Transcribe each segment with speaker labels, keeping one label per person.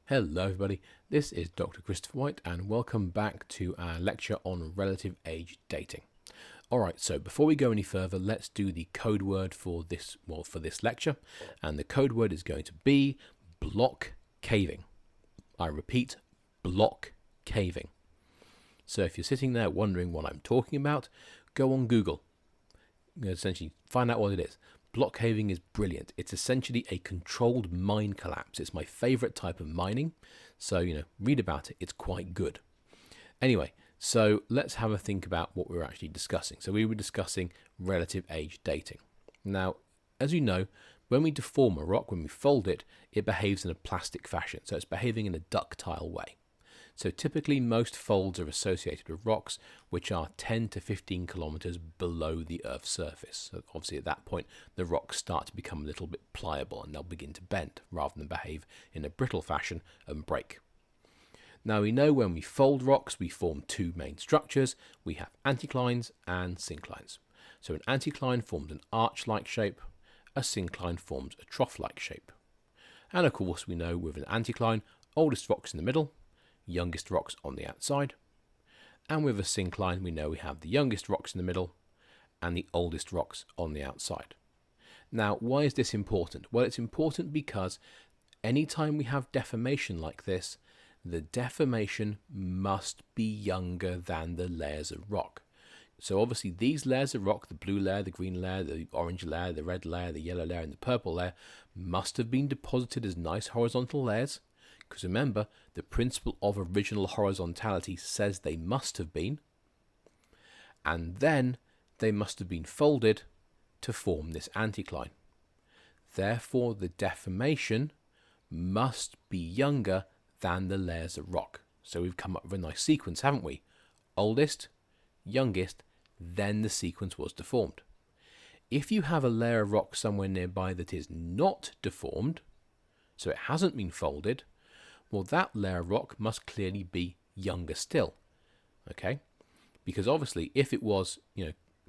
Speaker 1: Hello everybody, this is Dr. Christopher White and welcome back to our lecture on relative age dating. Alright, so before we go any further, let's do the code word for this lecture, and the code word is going to be block caving. I repeat, block caving. So if you're sitting there wondering what I'm talking about, go on Google. Essentially find out what it is. Block caving is brilliant. It's essentially a controlled mine collapse. It's my favorite type of mining. So, read about it. It's quite good. Anyway, so let's have a think about what we were actually discussing. So we were discussing relative age dating. Now, as you know, when we deform a rock, when we fold it, it behaves in a plastic fashion. So it's behaving in a ductile way. So typically most folds are associated with rocks which are 10 to 15 kilometers below the Earth's surface. So obviously at that point the rocks start to become a little bit pliable and they'll begin to bend rather than behave in a brittle fashion and break. Now we know when we fold rocks we form two main structures. We have anticlines and synclines. So an anticline forms an arch-like shape, a syncline forms a trough-like shape. And of course we know with an anticline, oldest rocks in the middle, youngest rocks on the outside, and with a syncline we know we have the youngest rocks in the middle and the oldest rocks on the outside. Now why is this important? Well, it's important because anytime we have deformation like this, the deformation must be younger than the layers of rock. So obviously these layers of rock, the blue layer, the green layer, the orange layer, the red layer, the yellow layer and the purple layer, must have been deposited as nice horizontal layers. Because remember, the principle of original horizontality says they must have been, and then they must have been folded to form this anticline. Therefore, the deformation must be younger than the layers of rock. So we've come up with a nice sequence, haven't we? Oldest, youngest, then the sequence was deformed. If you have a layer of rock somewhere nearby that is not deformed, so it hasn't been folded, well, that layer of rock must clearly be younger still, okay? Because obviously, if it was,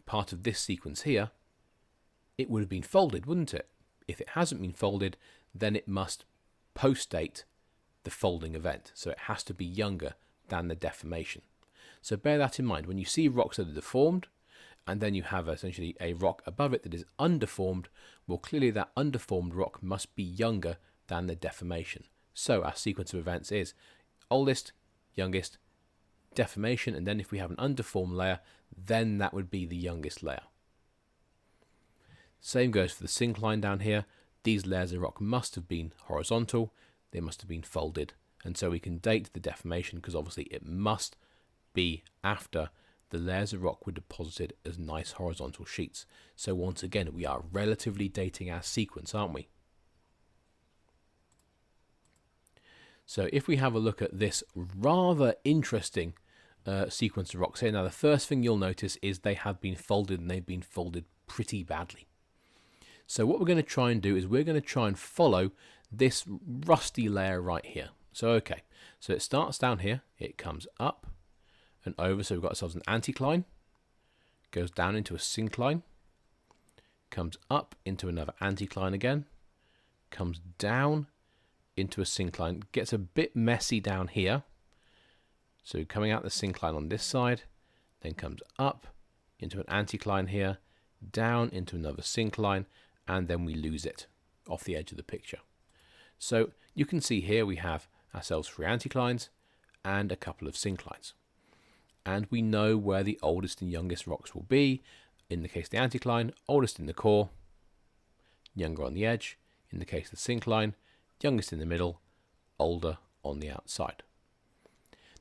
Speaker 1: part of this sequence here, it would have been folded, wouldn't it? If it hasn't been folded, then it must post-date the folding event. So it has to be younger than the deformation. So bear that in mind. When you see rocks that are deformed, and then you have essentially a rock above it that is undeformed, well, clearly that undeformed rock must be younger than the deformation. So our sequence of events is oldest, youngest, deformation, and then if we have an undeformed layer, then that would be the youngest layer. Same goes for the syncline down here. These layers of rock must have been horizontal, they must have been folded, and so we can date the deformation because obviously it must be after the layers of rock were deposited as nice horizontal sheets. So once again, we are relatively dating our sequence, aren't we? So if we have a look at this rather interesting sequence of rocks here, now the first thing you'll notice is they have been folded and they've been folded pretty badly. So what we're going to try and do is we're going to try and follow this rusty layer right here. So okay, so it starts down here, it comes up and over, so we've got ourselves an anticline, goes down into a syncline, comes up into another anticline again, comes down into a syncline, gets a bit messy down here. So coming out the syncline on this side, then comes up into an anticline here, down into another syncline, and then we lose it off the edge of the picture. So you can see here we have ourselves 3 anticlines and a couple of synclines. And we know where the oldest and youngest rocks will be. In the case of the anticline, oldest in the core, younger on the edge. In the case of the syncline, youngest in the middle, older on the outside.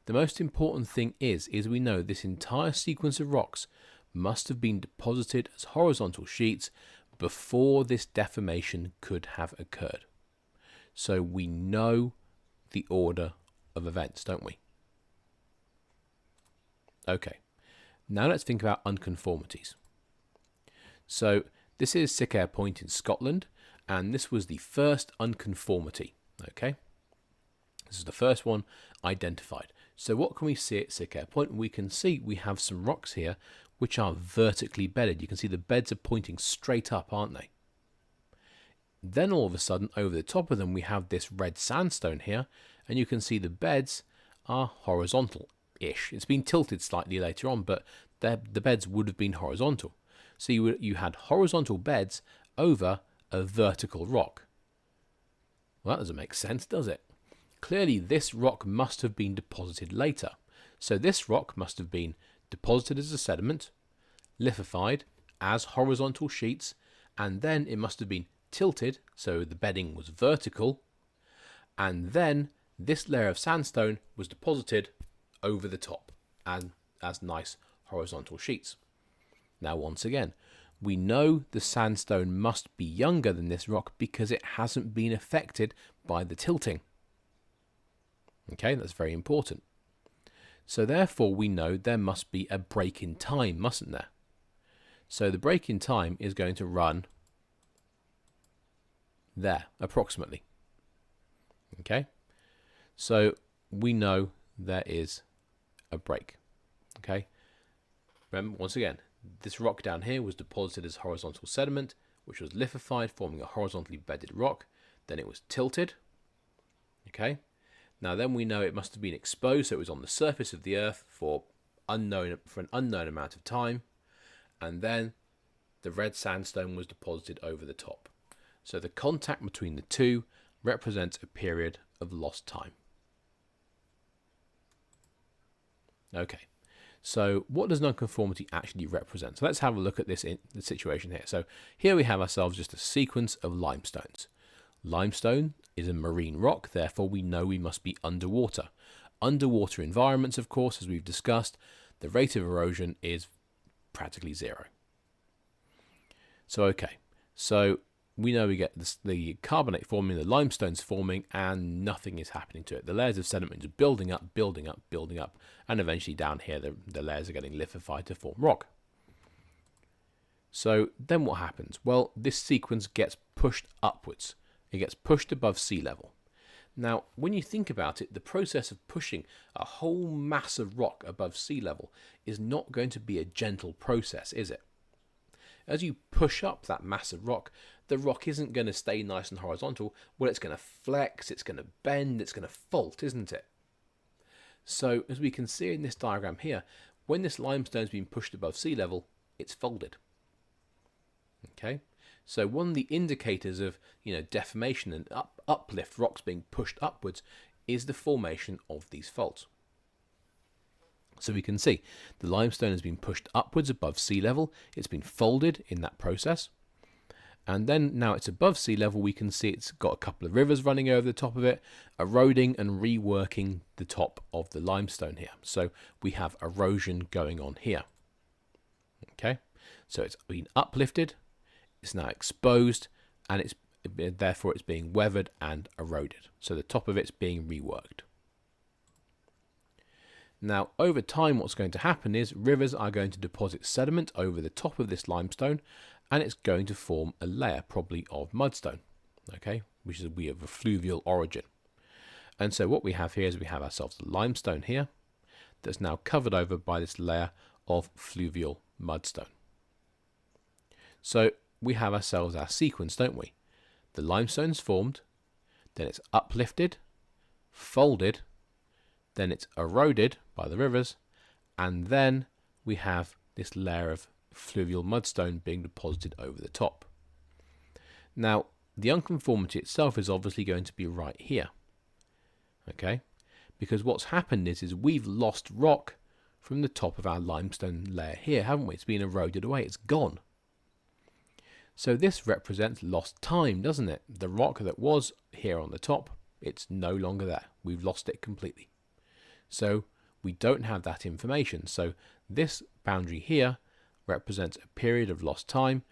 Speaker 1: The most important thing is we know this entire sequence of rocks must have been deposited as horizontal sheets before this deformation could have occurred. So we know the order of events, don't we? Okay, now let's think about unconformities. So this is Siccar Point in Scotland, and this was the first unconformity, okay? This is the first one identified. So what can we see at Siccar Point? We can see we have some rocks here which are vertically bedded. You can see the beds are pointing straight up, aren't they? Then all of a sudden, over the top of them, we have this red sandstone here, and you can see the beds are horizontal-ish. It's been tilted slightly later on, but the beds would have been horizontal. So you had horizontal beds over a vertical rock. Well, that doesn't make sense, does it? Clearly, this rock must have been deposited later. So this rock must have been deposited as a sediment, lithified as horizontal sheets, and then it must have been tilted, so the bedding was vertical, and then this layer of sandstone was deposited over the top and as nice horizontal sheets. Now, once again, we know the sandstone must be younger than this rock because it hasn't been affected by the tilting. Okay, that's very important. So therefore we know there must be a break in time, mustn't there? So the break in time is going to run there, approximately. Okay, so we know there is a break. Okay, remember, once again, this rock down here was deposited as horizontal sediment, which was lithified, forming a horizontally bedded rock. Then it was tilted. Okay, now then we know it must have been exposed, so it was on the surface of the earth for an unknown amount of time, and then the red sandstone was deposited over the top. So the contact between the two represents a period of lost time. Okay, so what does nonconformity actually represent? So let's have a look at this in the situation here. So here we have ourselves just a sequence of limestones. Limestone is a marine rock, therefore we know we must be underwater. Underwater environments, of course, as we've discussed, the rate of erosion is practically zero. So okay, so we know we get the carbonate forming, the limestone's forming, and nothing is happening to it. The layers of sediment are building up, building up, building up, and eventually down here the layers are getting lithified to form rock. So then what happens? Well, this sequence gets pushed upwards. It gets pushed above sea level. Now, when you think about it, the process of pushing a whole mass of rock above sea level is not going to be a gentle process, is it? As you push up that mass of rock, the rock isn't going to stay nice and horizontal. Well, it's going to flex, it's going to bend, it's going to fault, isn't it? So, as we can see in this diagram here, when this limestone has been pushed above sea level, it's folded. Okay, so one of the indicators of deformation and uplift, rocks being pushed upwards, is the formation of these faults. So we can see the limestone has been pushed upwards above sea level. It's been folded in that process. And then now it's above sea level, we can see it's got a couple of rivers running over the top of it, eroding and reworking the top of the limestone here. So we have erosion going on here. Okay, so it's been uplifted, it's now exposed, and therefore it's being weathered and eroded. So the top of it's being reworked. Now, over time, what's going to happen is rivers are going to deposit sediment over the top of this limestone, and it's going to form a layer, probably of mudstone, okay, which is of a fluvial origin. And so what we have here is we have ourselves the limestone here that's now covered over by this layer of fluvial mudstone. So we have ourselves our sequence, don't we? The limestone's formed, then it's uplifted, folded, then it's eroded by the rivers, and then we have this layer of fluvial mudstone being deposited over the top. Now, the unconformity itself is obviously going to be right here, okay? Because what's happened is we've lost rock from the top of our limestone layer here, haven't we? It's been eroded away, it's gone. So this represents lost time, doesn't it? The rock that was here on the top, it's no longer there. We've lost it completely. So we don't have that information. So this boundary here represents a period of lost time,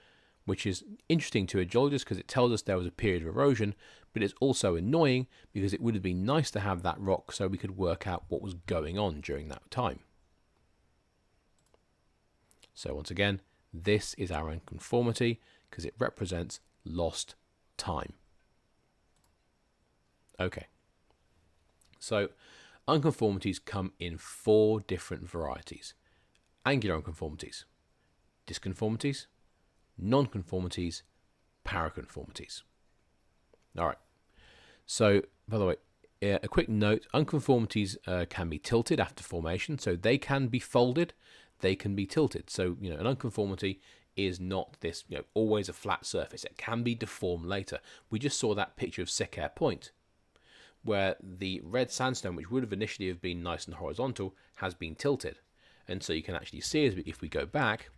Speaker 1: which is interesting to a geologist because it tells us there was a period of erosion, but it's also annoying because it would have been nice to have that rock so we could work out what was going on during that time. So once again, this is our unconformity because it represents lost time. Okay, so unconformities come in 4 different varieties: angular unconformities, disconformities, nonconformities, paraconformities. All right. So, by the way, a quick note, unconformities can be tilted after formation, so they can be folded, they can be tilted. So, an unconformity is not this, always a flat surface. It can be deformed later. We just saw that picture of Siccar Point, where the red sandstone, which would have initially have been nice and horizontal, has been tilted. And so you can actually see, if we go back,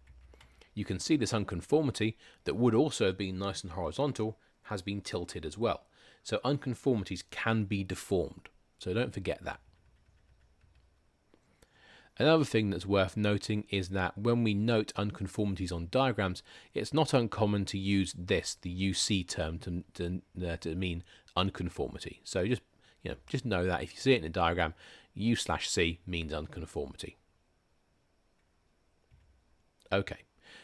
Speaker 1: you can see this unconformity that would also have been nice and horizontal has been tilted as well. So unconformities can be deformed. So don't forget that. Another thing that's worth noting is that when we note unconformities on diagrams, it's not uncommon to use this, the UC term, to mean unconformity. So just know that if you see it in a diagram, U/C means unconformity. Okay,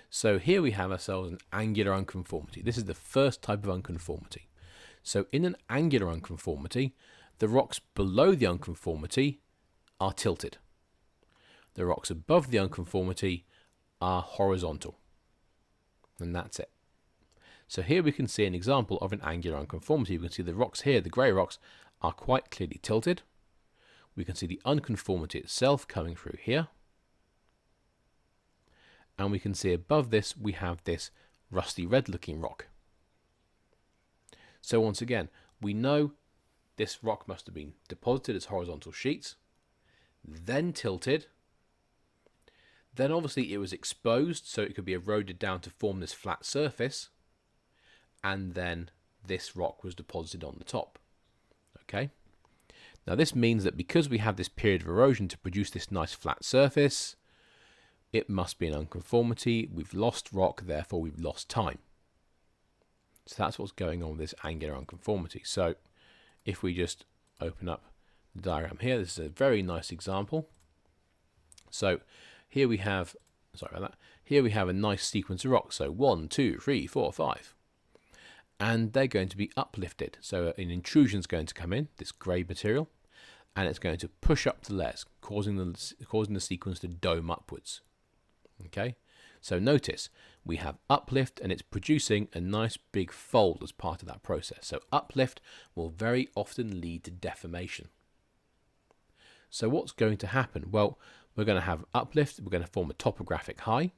Speaker 1: so here we have ourselves an angular unconformity. This is the first type of unconformity. So in an angular unconformity, the rocks below the unconformity are tilted. The rocks above the unconformity are horizontal. And that's it. So here we can see an example of an angular unconformity. We can see the rocks here, the grey rocks, are quite clearly tilted. We can see the unconformity itself coming through here. And we can see above this, we have this rusty red looking rock. So once again, we know this rock must have been deposited as horizontal sheets, then tilted, then obviously it was exposed so it could be eroded down to form this flat surface, and then this rock was deposited on the top. Okay, now this means that because we have this period of erosion to produce this nice flat surface, it must be an unconformity. We've lost rock, therefore we've lost time. So that's what's going on with this angular unconformity. So if we just open up the diagram here, this is a very nice example. So here we have, here we have a nice sequence of rocks. So 1, 2, 3, 4, 5. And they're going to be uplifted. So an intrusion is going to come in, this grey material, and it's going to push up the layers, causing the sequence to dome upwards. Okay, so notice we have uplift and it's producing a nice big fold as part of that process. So uplift will very often lead to deformation. So what's going to happen? Well, we're going to have uplift, we're going to form a topographic high.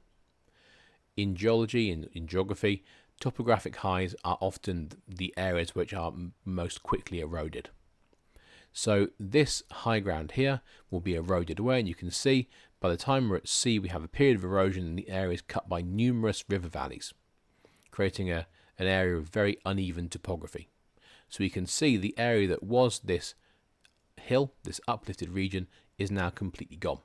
Speaker 1: In geology, in geography, topographic highs are often the areas which are most quickly eroded. So this high ground here will be eroded away, and you can see by the time we're at sea, we have a period of erosion and the area is cut by numerous river valleys, creating an area of very uneven topography. So we can see the area that was this hill, this uplifted region, is now completely gone.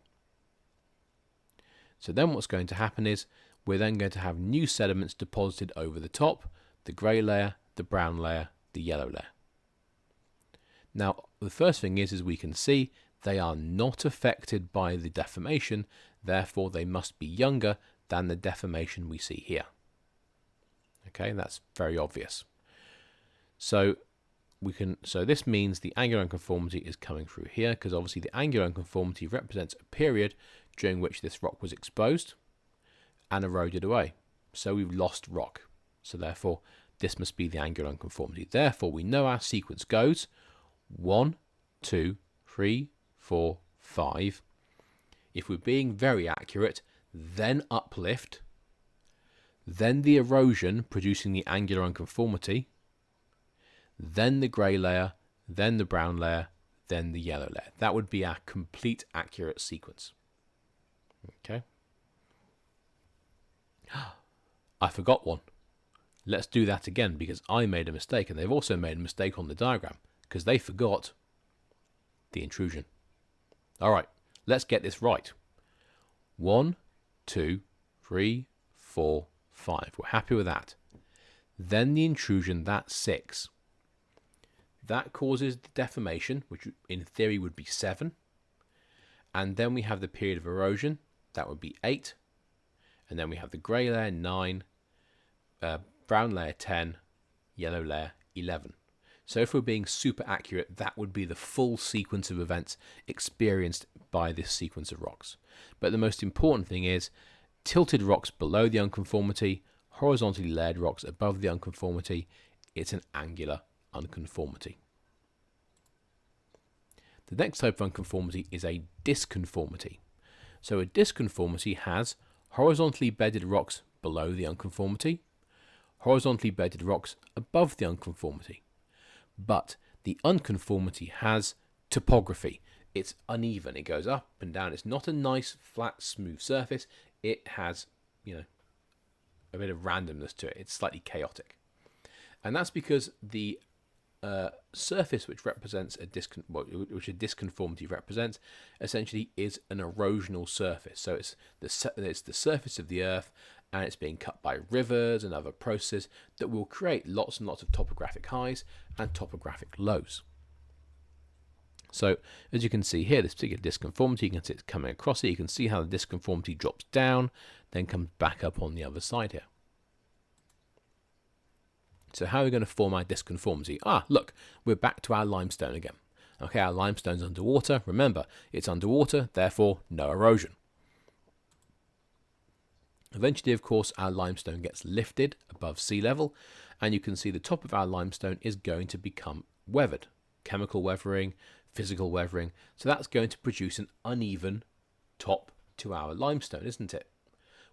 Speaker 1: So then what's going to happen is we're then going to have new sediments deposited over the top, the grey layer, the brown layer, the yellow layer. Now, the first thing is we can see they are not affected by the deformation, therefore they must be younger than the deformation we see here. Okay, that's very obvious. So this means the angular unconformity is coming through here, because obviously the angular unconformity represents a period during which this rock was exposed and eroded away. So we've lost rock. So therefore this must be the angular unconformity. Therefore we know our sequence goes 1, 2, 3, 4, 5. If we're being very accurate, then uplift, then the erosion producing the angular unconformity, then the grey layer, then the brown layer, then the yellow layer. That would be our complete accurate sequence. Okay. I forgot one. Let's do that again, because I made a mistake and they've also made a mistake on the diagram because they forgot the intrusion. All right, let's get this right. 1, 2, 3, 4, 5. We're happy with that. Then the intrusion, that's 6. That causes the deformation, which in theory would be 7. And then we have the period of erosion, that would be 8. And then we have the grey layer, 9, brown layer, 10, yellow layer, 11. So if we're being super accurate, that would be the full sequence of events experienced by this sequence of rocks. But the most important thing is tilted rocks below the unconformity, horizontally layered rocks above the unconformity. It's an angular unconformity. The next type of unconformity is a disconformity. So a disconformity has horizontally bedded rocks below the unconformity, horizontally bedded rocks above the unconformity. But the unconformity has topography. It's uneven. It goes up and down. It's not a nice, flat, smooth surface. It has, a bit of randomness to it. It's slightly chaotic. And that's because the surface which represents which a disconformity represents essentially is an erosional surface. So it's the surface of the earth, and it's being cut by rivers and other processes that will create lots and lots of topographic highs and topographic lows. So as you can see here, this particular disconformity, you can see it's coming across it. You can see how the disconformity drops down, then comes back up on the other side here. So how are we going to form our disconformity? Look, we're back to our limestone again. Okay, our limestone's underwater. Remember, it's underwater, therefore no erosion. Eventually, of course, our limestone gets lifted above sea level, and you can see the top of our limestone is going to become weathered. Chemical weathering, physical weathering. So that's going to produce an uneven top to our limestone, isn't it?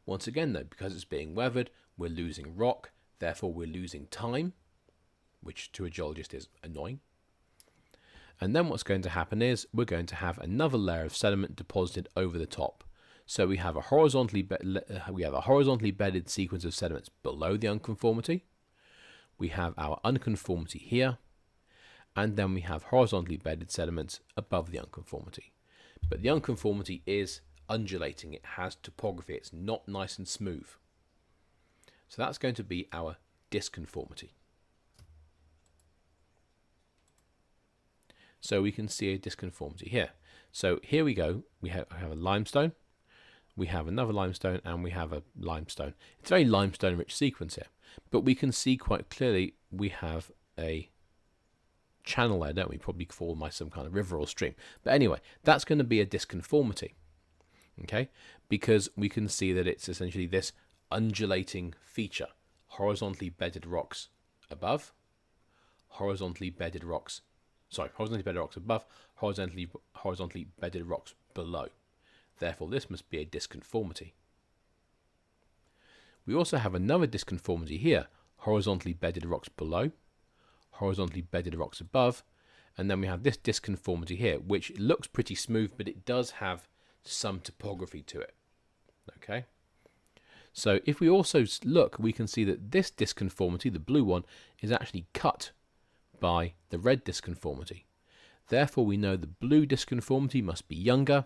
Speaker 1: Once again, though, because it's being weathered, we're losing rock. Therefore, we're losing time, which to a geologist is annoying. And then what's going to happen is we're going to have another layer of sediment deposited over the top. So we have a horizontally bedded sequence of sediments below the unconformity. We have our unconformity here, and then we have horizontally bedded sediments above the unconformity. But the unconformity is undulating. It has topography. It's not nice and smooth. So that's going to be our disconformity. So we can see a disconformity here. So here we go. We have a limestone, we have another limestone, and we have a limestone. It's a very limestone-rich sequence here. But we can see quite clearly we have a channel there, don't we? Probably formed by some kind of river or stream. But anyway, that's going to be a disconformity. Okay? Because we can see that it's essentially this undulating feature. Horizontally bedded rocks above, horizontally bedded rocks above, horizontally bedded rocks below. Therefore, this must be a disconformity. We also have another disconformity here, horizontally bedded rocks below, horizontally bedded rocks above, and then we have this disconformity here, which looks pretty smooth, but it does have some topography to it. Okay? So if we also look, we can see that this disconformity, the blue one, is actually cut by the red disconformity. Therefore, we know the blue disconformity must be older,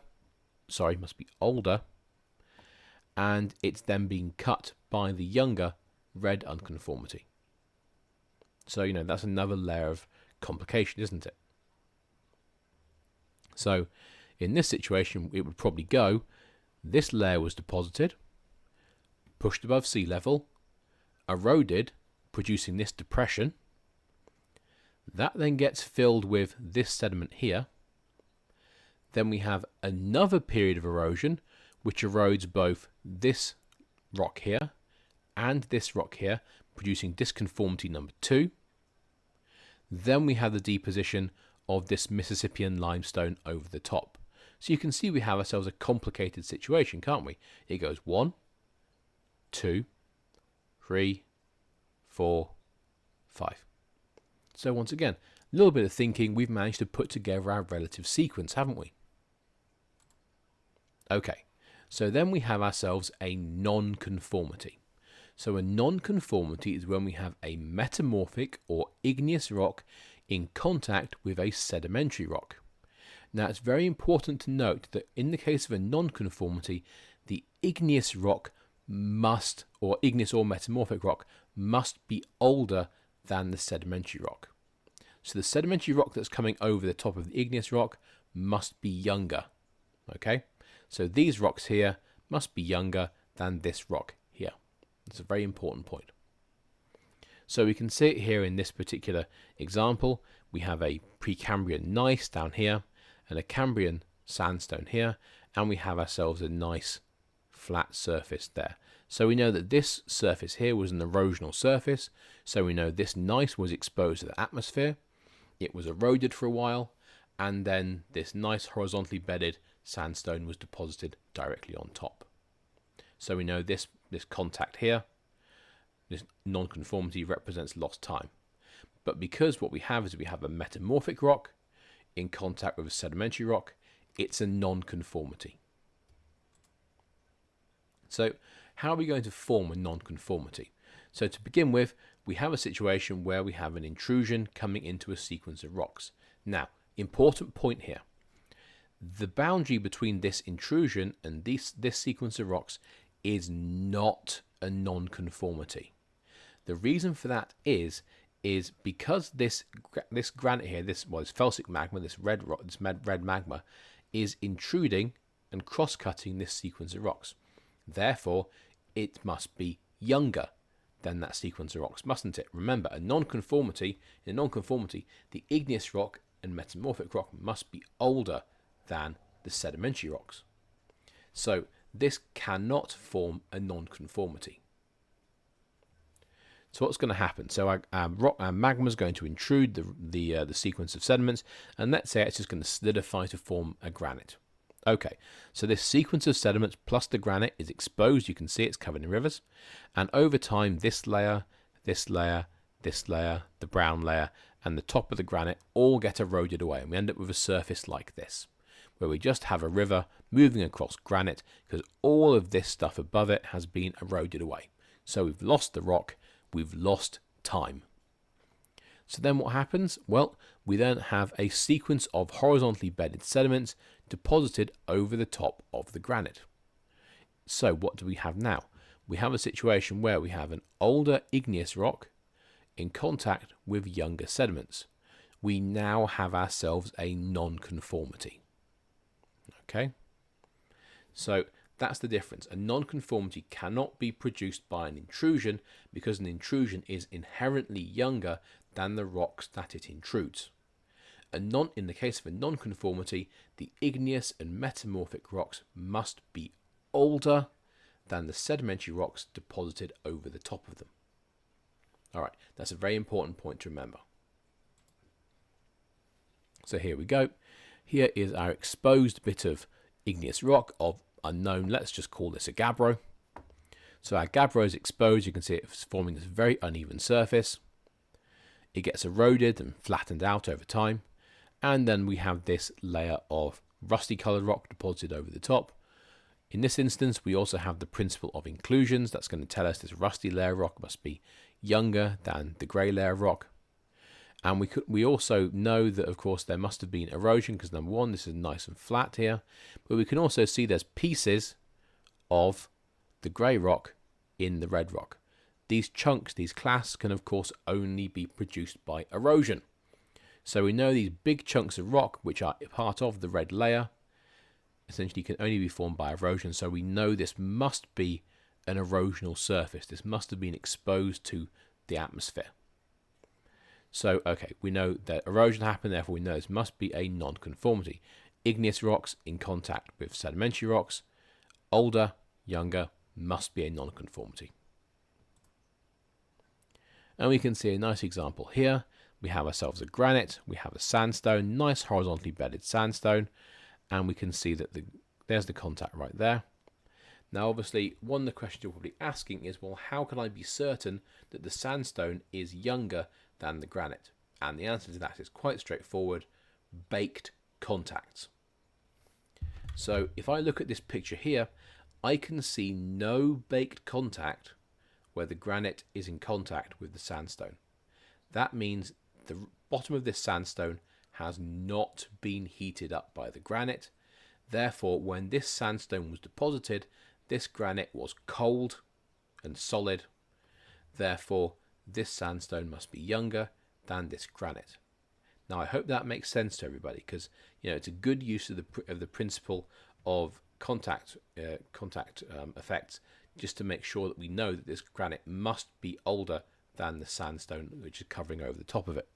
Speaker 1: and it's then being cut by the younger red unconformity. So, that's another layer of complication, isn't it? So, in this situation, it would probably go, this layer was deposited, pushed above sea level, eroded, producing this depression. That then gets filled with this sediment here. Then we have another period of erosion, which erodes both this rock here and this rock here, producing disconformity number 2. Then we have the deposition of this Mississippian limestone over the top. So you can see we have ourselves a complicated situation, can't we? It goes 1, 2, 3, 4, 5. So once again, a little bit of thinking, we've managed to put together our relative sequence, haven't we? Okay, so then we have ourselves a nonconformity. So a nonconformity is when we have a metamorphic or igneous rock in contact with a sedimentary rock. Now it's very important to note that in the case of a nonconformity, the igneous rock igneous or metamorphic rock must be older than the sedimentary rock. So the sedimentary rock that's coming over the top of the igneous rock must be younger. Okay, so these rocks here must be younger than this rock here. That's a very important point. So we can see it here in this particular example. We have a Precambrian gneiss down here and a Cambrian sandstone here, and we have ourselves a nice flat surface there. So we know that this surface here was an erosional surface, so we know this gneiss was exposed to the atmosphere. It was eroded for a while, and then this nice horizontally bedded sandstone was deposited directly on top. So we know this contact here, this nonconformity, represents lost time. But because what we have is we have a metamorphic rock in contact with a sedimentary rock, it's a nonconformity. So how are we going to form a nonconformity? So to begin with, we have a situation where we have an intrusion coming into a sequence of rocks. Now, important point here. The boundary between this intrusion and this sequence of rocks is not a nonconformity. The reason for that is because this granite here, this felsic magma, this red magma, is intruding and cross-cutting this sequence of rocks. Therefore, it must be younger than that sequence of rocks, mustn't it? Remember, in a nonconformity, the igneous rock and metamorphic rock must be older than the sedimentary rocks. So this cannot form a nonconformity. So what's going to happen? So our magma is going to intrude the sequence of sediments, and let's say it's just going to solidify to form a granite. Okay, so this sequence of sediments plus the granite is exposed. You can see it's covered in rivers, and over time this layer, this layer, this layer, the brown layer, and the top of the granite all get eroded away, and we end up with a surface like this, where we just have a river moving across granite because all of this stuff above it has been eroded away. So we've lost the rock, we've lost time. So then what happens? Well, we then have a sequence of horizontally bedded sediments deposited over the top of the granite. So what do we have now? We have a situation where we have an older igneous rock in contact with younger sediments. We now have ourselves a nonconformity. Okay, so that's the difference. A nonconformity cannot be produced by an intrusion because an intrusion is inherently younger than the rocks that it intrudes. In the case of a nonconformity, the igneous and metamorphic rocks must be older than the sedimentary rocks deposited over the top of them. All right, that's a very important point to remember. So here we go. Here is our exposed bit of igneous rock of unknown, let's just call this a gabbro. So our gabbro is exposed. You can see it's forming this very uneven surface. It gets eroded and flattened out over time. And then we have this layer of rusty coloured rock deposited over the top. In this instance, we also have the principle of inclusions. That's going to tell us this rusty layer of rock must be younger than the grey layer of rock. And we also know that, of course, there must have been erosion because, number one, this is nice and flat here. But we can also see there's pieces of the grey rock in the red rock. These chunks, these clasts, can, of course, only be produced by erosion. So we know these big chunks of rock, which are part of the red layer, essentially can only be formed by erosion. So we know this must be an erosional surface. This must have been exposed to the atmosphere. So, okay, we know that erosion happened, therefore we know this must be a nonconformity. Igneous rocks in contact with sedimentary rocks, older, younger, must be a nonconformity. And we can see a nice example here. We have ourselves a granite, we have a sandstone, nice horizontally bedded sandstone, and we can see that there's the contact right there. Now, obviously, one of the questions you're probably asking is, well, how can I be certain that the sandstone is younger than the granite? And the answer to that is quite straightforward: baked contacts. So if I look at this picture here, I can see no baked contact where the granite is in contact with the sandstone. That means the bottom of this sandstone has not been heated up by the granite. Therefore, when this sandstone was deposited, this granite was cold and solid. Therefore, this sandstone must be younger than this granite. Now, I hope that makes sense to everybody, because it's a good use of the principle of contact effects, just to make sure that we know that this granite must be older than the sandstone which is covering over the top of it.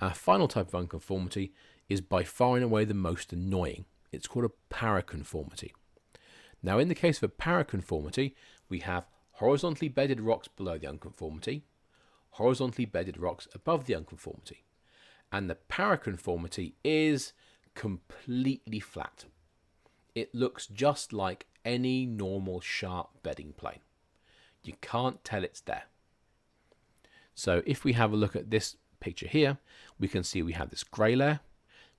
Speaker 1: Our final type of unconformity is by far and away the most annoying. It's called a paraconformity. Now, in the case of a paraconformity, we have horizontally bedded rocks below the unconformity, horizontally bedded rocks above the unconformity. And the paraconformity is completely flat. It looks just like any normal sharp bedding plane. You can't tell it's there. So if we have a look at this picture here, we can see we have this grey layer,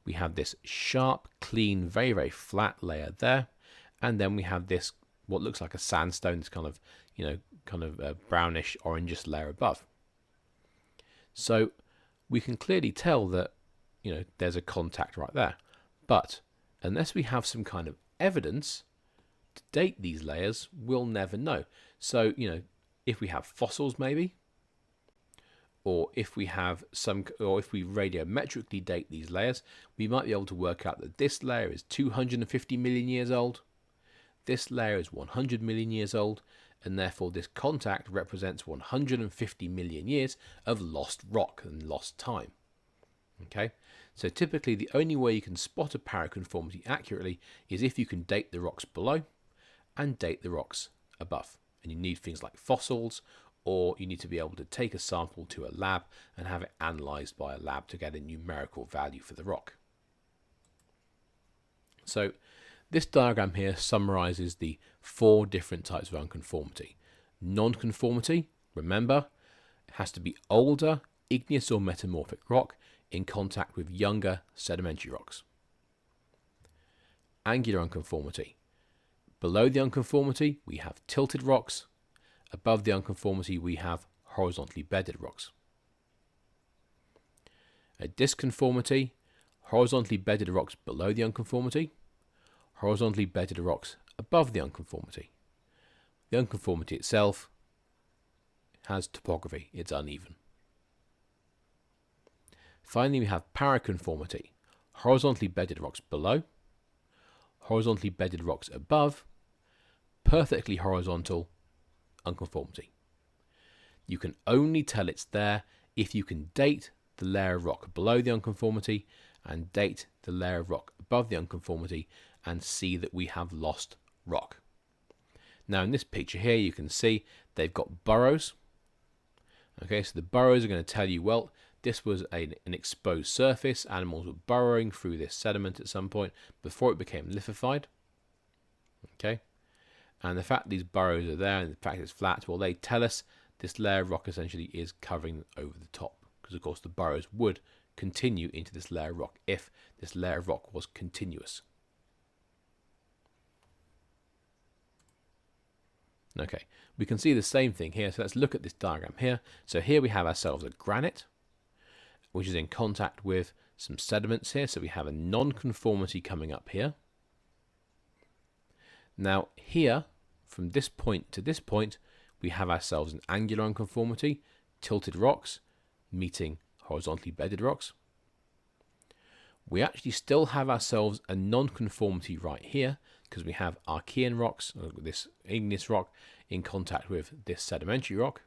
Speaker 1: we have this sharp, clean, very, very flat layer there, and then we have this, what looks like a sandstone, this kind of, brownish, orangish layer above. So we can clearly tell that, there's a contact right there. But unless we have some kind of evidence to date these layers, we'll never know. So, if we have fossils maybe, or if we radiometrically date these layers, we might be able to work out that this layer is 250 million years old, this layer is 100 million years old, and therefore this contact represents 150 million years of lost rock and lost time. Okay, so typically the only way you can spot a paraconformity accurately is if you can date the rocks below and date the rocks above. And you need things like fossils, or you need to be able to take a sample to a lab and have it analysed by a lab to get a numerical value for the rock. So this diagram here summarises the 4 different types of unconformity. Nonconformity, remember, it has to be older, igneous or metamorphic rock in contact with younger sedimentary rocks. Angular unconformity. Below the unconformity, we have tilted rocks. Above the unconformity, we have horizontally bedded rocks. A disconformity, horizontally bedded rocks below the unconformity, horizontally bedded rocks above the unconformity. The unconformity itself has topography, it's uneven. Finally, we have paraconformity, horizontally bedded rocks below, horizontally bedded rocks above, perfectly horizontal unconformity. You can only tell it's there if you can date the layer of rock below the unconformity and date the layer of rock above the unconformity and see that we have lost rock. Now in this picture here you can see they've got burrows. Okay, so the burrows are going to tell you, well, this was an exposed surface. Animals were burrowing through this sediment at some point before it became lithified. Okay, and the fact these burrows are there and the fact it's flat, well, they tell us this layer of rock essentially is covering over the top, because of course the burrows would continue into this layer of rock if this layer of rock was continuous. Okay, we can see the same thing here, so let's look at this diagram here. So here we have ourselves a granite, which is in contact with some sediments here, so we have a nonconformity coming up here. Now here, from this point to this point, we have ourselves an angular unconformity, tilted rocks meeting horizontally bedded rocks. We actually still have ourselves a nonconformity right here, because we have Archean rocks, this igneous rock, in contact with this sedimentary rock,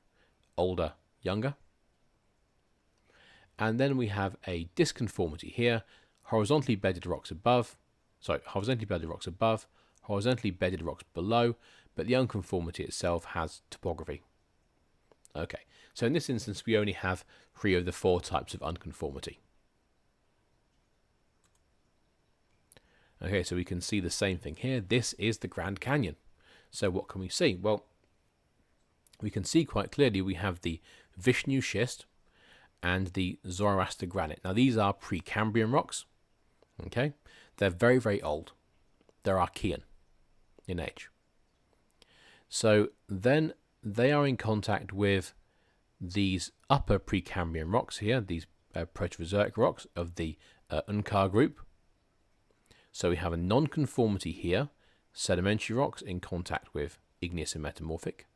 Speaker 1: older, younger. And then we have a disconformity here, horizontally bedded rocks above, horizontally bedded rocks below, but the unconformity itself has topography. Okay, so in this instance we only have 3 of the 4 types of unconformity. Okay, so we can see the same thing here. This is the Grand Canyon. So what can we see? Well, we can see quite clearly we have the Vishnu schist and the Zoroaster granite. Now these are Precambrian rocks. Okay, they're very, very old. They're Archean in age. So then they are in contact with these upper Precambrian rocks here, these Proterozoic rocks of the Unkar group. So we have a nonconformity here, sedimentary rocks in contact with igneous and metamorphic.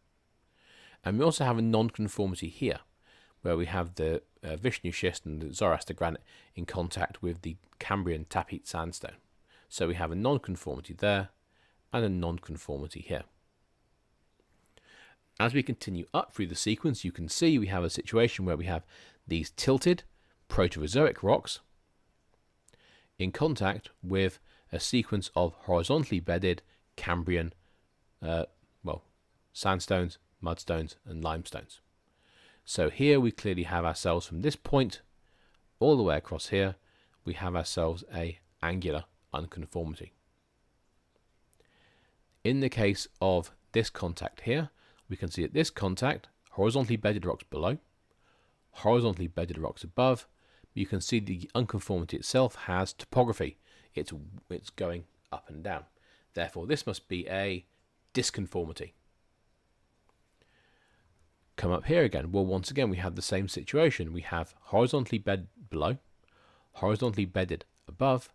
Speaker 1: And we also have a nonconformity here, where we have the Vishnu schist and the Zoroaster granite in contact with the Cambrian Tapete sandstone. So we have a nonconformity there and a nonconformity here. As we continue up through the sequence, you can see we have a situation where we have these tilted Proterozoic rocks in contact with a sequence of horizontally bedded Cambrian sandstones, mudstones and limestones. So here we clearly have ourselves from this point all the way across here, we have ourselves a angular unconformity. In the case of this contact here, we can see that this contact, horizontally bedded rocks below, horizontally bedded rocks above. You can see the unconformity itself has topography. It's going up and down. Therefore, this must be a disconformity. Come up here again. Well, once again, we have the same situation. We have horizontally bedded below, horizontally bedded above,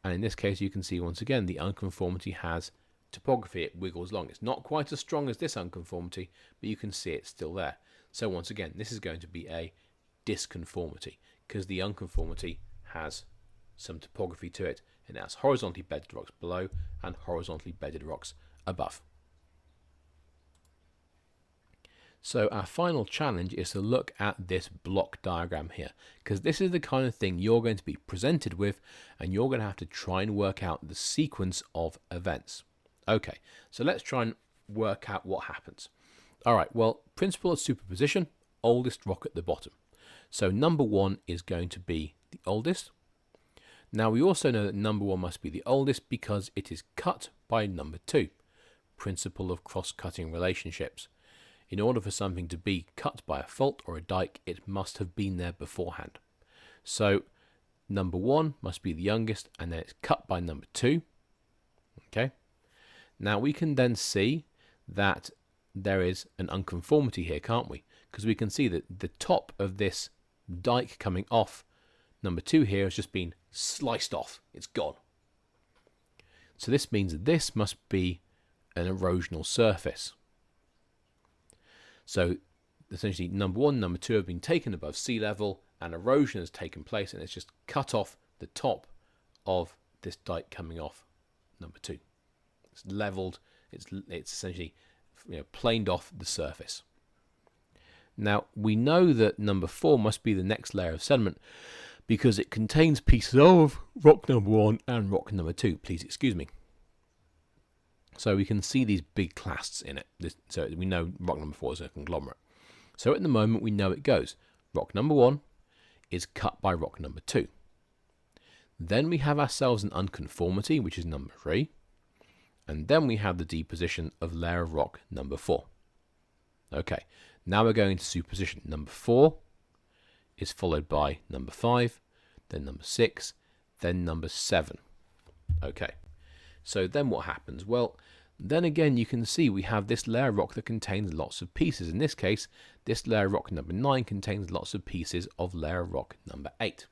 Speaker 1: and in this case, you can see once again the unconformity has topography. It wiggles along. It's not quite as strong as this unconformity, but you can see it's still there. So once again, this is going to be a disconformity because the unconformity has some topography to it, and it has horizontally bedded rocks below and horizontally bedded rocks above. So our final challenge is to look at this block diagram here, because this is the kind of thing you're going to be presented with, and you're going to have to try and work out the sequence of events. Okay, so let's try and work out what happens. All right, well, principle of superposition, oldest rock at the bottom. So number 1 is going to be the oldest. Now we also know that number 1 must be the oldest because it is cut by number 2. Principle of cross-cutting relationships. In order for something to be cut by a fault or a dike, it must have been there beforehand. So number 1 must be the youngest, and then it's cut by number 2. Okay. Now we can then see that there is an unconformity here, can't we? Because we can see that the top of this dike coming off number 2 here has just been sliced off. It's gone. So this means that this must be an erosional surface. So essentially number 1 and number 2 have been taken above sea level, and erosion has taken place, and it's just cut off the top of this dike coming off number 2. It's leveled, it's essentially, planed off the surface. Now we know that number 4 must be the next layer of sediment because it contains pieces of rock number 1 and rock number 2. Please excuse me. So we can see these big clasts in it. So we know rock number 4 is a conglomerate. So at the moment we know it goes. Rock number 1 is cut by rock number 2. Then we have ourselves an unconformity, which is number 3. And then we have the deposition of layer of rock number 4. Okay, now we're going to superposition. Number 4 is followed by number 5, then number 6, then number 7. Okay. So then what happens? Well, then again you can see we have this layer of rock that contains lots of pieces. In this case, this layer of rock number 9 contains lots of pieces of layer of rock number 8.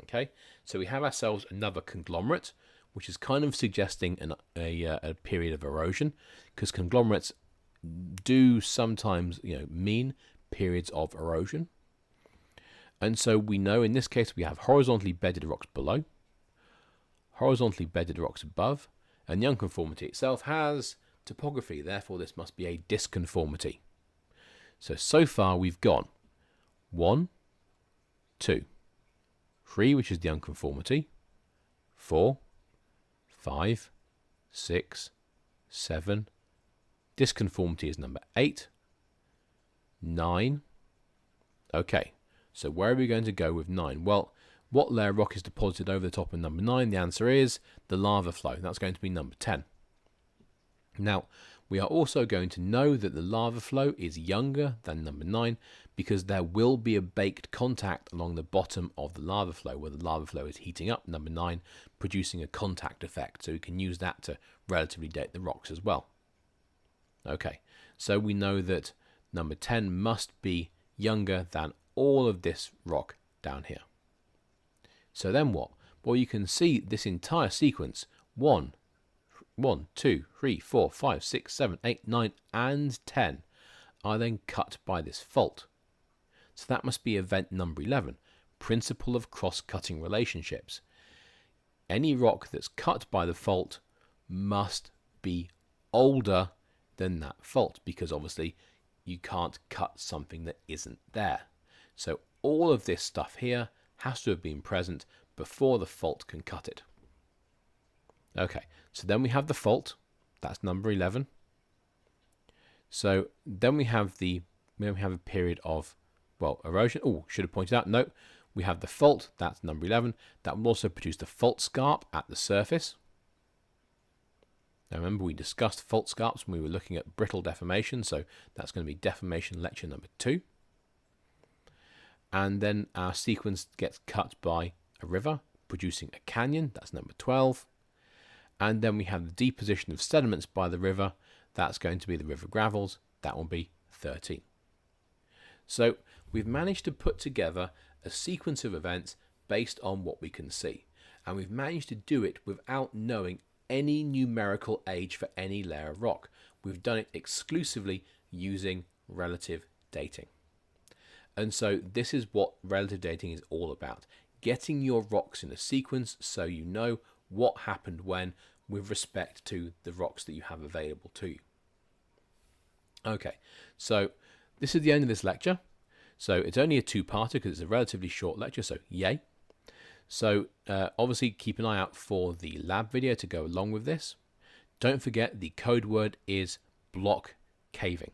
Speaker 1: Okay, so we have ourselves another conglomerate, which is kind of suggesting a period of erosion, because conglomerates do sometimes mean periods of erosion. And so we know in this case we have horizontally bedded rocks below, horizontally bedded rocks above, and the unconformity itself has topography. Therefore, this must be a disconformity. So far we've gone 1, 2, 3, which is the unconformity, 4, 5, 6, 7. Disconformity is number 8, 9. Okay, so where are we going to go with 9? Well, what layer of rock is deposited over the top of number 9? The answer is the lava flow. That's going to be number 10. Now, we are also going to know that the lava flow is younger than number 9 because there will be a baked contact along the bottom of the lava flow where the lava flow is heating up number 9, producing a contact effect. So we can use that to relatively date the rocks as well. Okay, so we know that number 10 must be younger than all of this rock down here. So then what? Well, you can see this entire sequence, 1, 2, 3, 4, 5, 6, 7, 8, 9, and 10 are then cut by this fault. So that must be event number 11, principle of cross-cutting relationships. Any rock that's cut by the fault must be older than that fault, because obviously you can't cut something that isn't there. So all of this stuff here has to have been present before the fault can cut it. Okay, so then we have the fault, that's number 11. So then we have a period of well, erosion. Oh, should have pointed out, no, we have the fault, that's number 11. That will also produce the fault scarp at the surface. Now remember, we discussed fault scarps when we were looking at brittle deformation, so that's going to be deformation lecture number 2. And then our sequence gets cut by a river, producing a canyon, that's number 12. And then we have the deposition of sediments by the river, that's going to be the river gravels, that will be 13. So we've managed to put together a sequence of events based on what we can see. And we've managed to do it without knowing any numerical age for any layer of rock. We've done it exclusively using relative dating. And so this is what relative dating is all about. Getting your rocks in a sequence so you know what happened when with respect to the rocks that you have available to you. Okay, so this is the end of this lecture. So it's only a two-parter because it's a relatively short lecture, so yay. So obviously keep an eye out for the lab video to go along with this. Don't forget the code word is block caving.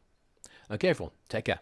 Speaker 1: Okay everyone, take care.